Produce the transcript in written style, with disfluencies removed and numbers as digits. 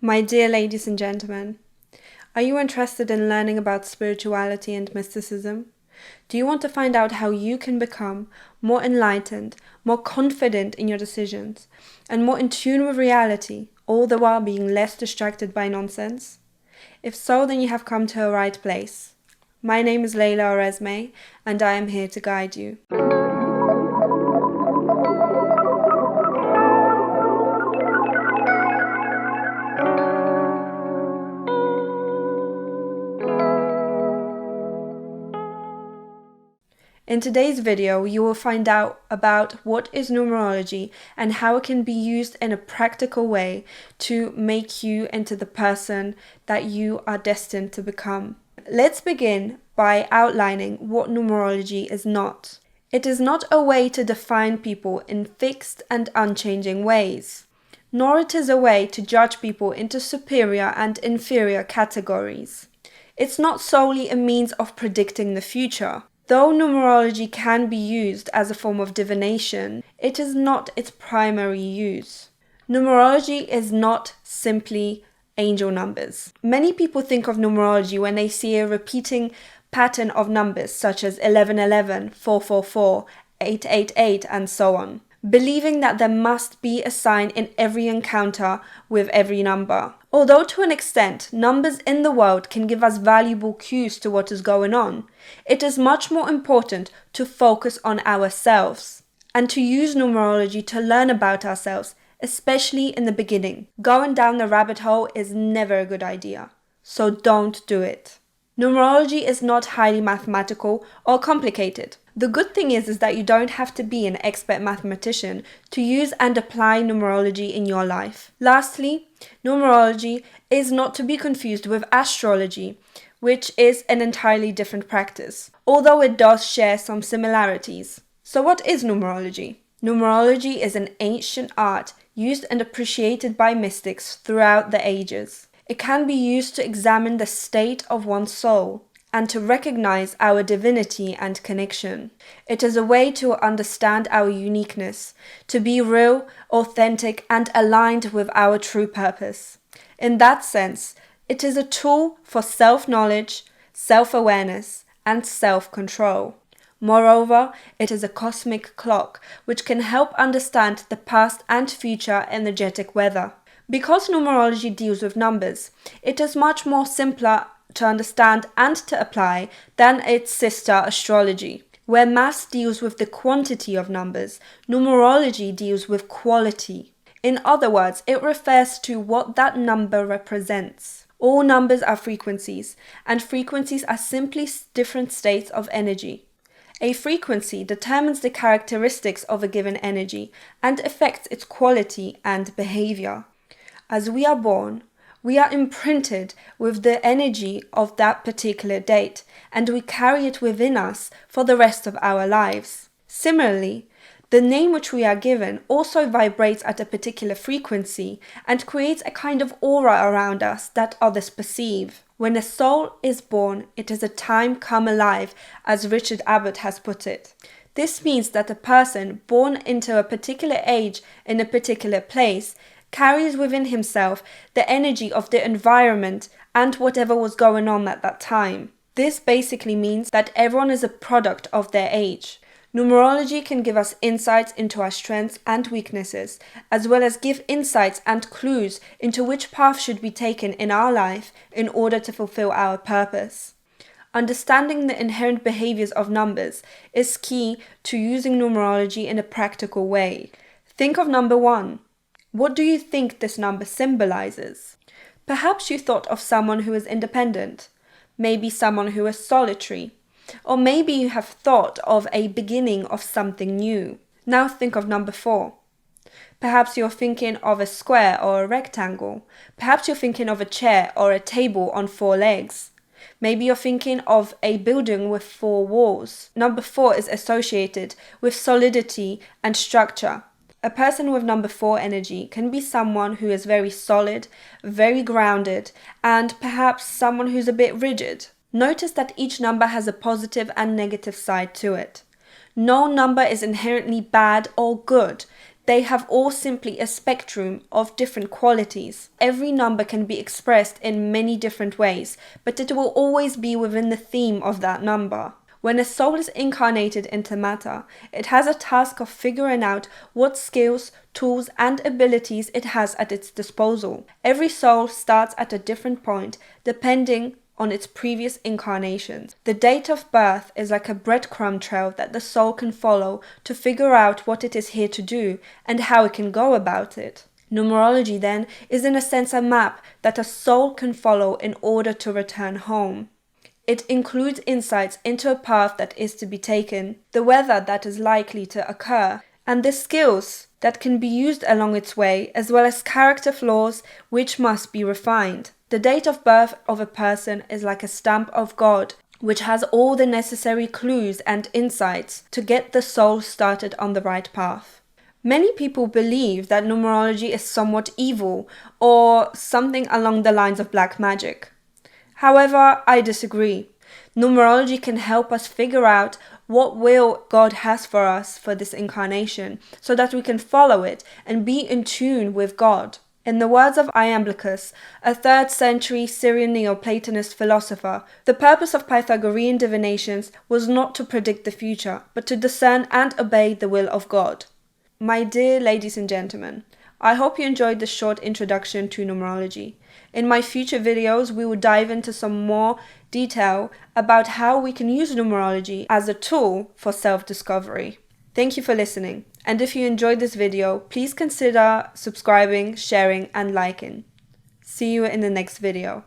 My dear ladies and gentlemen, are you interested in learning about spirituality and mysticism? Do you want to find out how you can become more enlightened, more confident in your decisions, and more in tune with reality, all the while being less distracted by nonsense? If so, then you have come to a right place. My name is Layla Oresme, and I am here to guide you. In today's video, you will find out about what is numerology and how it can be used in a practical way to make you into the person that you are destined to become. Let's begin by outlining what numerology is not. It is not a way to define people in fixed and unchanging ways, nor it is a way to judge people into superior and inferior categories. It's not solely a means of predicting the future. Though numerology can be used as a form of divination, it is not its primary use. Numerology is not simply angel numbers. Many people think of numerology when they see a repeating pattern of numbers such as 1111, 444, 888, and so on, believing that there must be a sign in every encounter with every number. Although to an extent, numbers in the world can give us valuable cues to what is going on, it is much more important to focus on ourselves and to use numerology to learn about ourselves, especially in the beginning. Going down the rabbit hole is never a good idea, so don't do it. Numerology is not highly mathematical or complicated. The good thing is that you don't have to be an expert mathematician to use and apply numerology in your life. Lastly, numerology is not to be confused with astrology, which is an entirely different practice, although it does share some similarities. So what is numerology? Numerology is an ancient art used and appreciated by mystics throughout the ages. It can be used to examine the state of one's soul and to recognize our divinity and connection. It is a way to understand our uniqueness, to be real, authentic, and aligned with our true purpose. In that sense, it is a tool for self-knowledge, self-awareness, and self-control. Moreover, it is a cosmic clock which can help understand the past and future energetic weather. Because numerology deals with numbers, it is much more simpler to understand and to apply than its sister astrology. Where maths deals with the quantity of numbers, numerology deals with quality. In other words, it refers to what that number represents. All numbers are frequencies, and frequencies are simply different states of energy. A frequency determines the characteristics of a given energy and affects its quality and behavior. As we are born, we are imprinted with the energy of that particular date, and we carry it within us for the rest of our lives. Similarly, the name which we are given also vibrates at a particular frequency and creates a kind of aura around us that others perceive. When a soul is born, it is a time come alive, as Richard Abbott has put it. This means that a person born into a particular age in a particular place carries within himself the energy of the environment and whatever was going on at that time. This basically means that everyone is a product of their age. Numerology can give us insights into our strengths and weaknesses, as well as give insights and clues into which path should be taken in our life in order to fulfill our purpose. Understanding the inherent behaviors of numbers is key to using numerology in a practical way. Think of number 1. What do you think this number symbolizes? Perhaps you thought of someone who is independent, maybe someone who is solitary, or maybe you have thought of a beginning of something new. Now think of number 4. Perhaps you're thinking of a square or a rectangle. Perhaps you're thinking of a chair or a table on 4 legs. Maybe you're thinking of a building with 4 walls. Number 4 is associated with solidity and structure. A person with number 4 energy can be someone who is very solid, very grounded, and perhaps someone who's a bit rigid. Notice that each number has a positive and negative side to it. No number is inherently bad or good. They have all simply a spectrum of different qualities. Every number can be expressed in many different ways, but it will always be within the theme of that number. When a soul is incarnated into matter, it has a task of figuring out what skills, tools, and abilities it has at its disposal. Every soul starts at a different point, depending on its previous incarnations. The date of birth is like a breadcrumb trail that the soul can follow to figure out what it is here to do and how it can go about it. Numerology, then, is in a sense a map that a soul can follow in order to return home. It includes insights into a path that is to be taken, the weather that is likely to occur, and the skills that can be used along its way, as well as character flaws which must be refined. The date of birth of a person is like a stamp of God, which has all the necessary clues and insights to get the soul started on the right path. Many people believe that numerology is somewhat evil or something along the lines of black magic. However, I disagree. Numerology can help us figure out what will God has for us for this incarnation, so that we can follow it and be in tune with God. In the words of Iamblichus, a 3rd century Syrian Neoplatonist philosopher, the purpose of Pythagorean divinations was not to predict the future, but to discern and obey the will of God. My dear ladies and gentlemen, I hope you enjoyed this short introduction to numerology. In my future videos, we will dive into some more detail about how we can use numerology as a tool for self-discovery. Thank you for listening, and if you enjoyed this video, please consider subscribing, sharing, and liking. See you in the next video.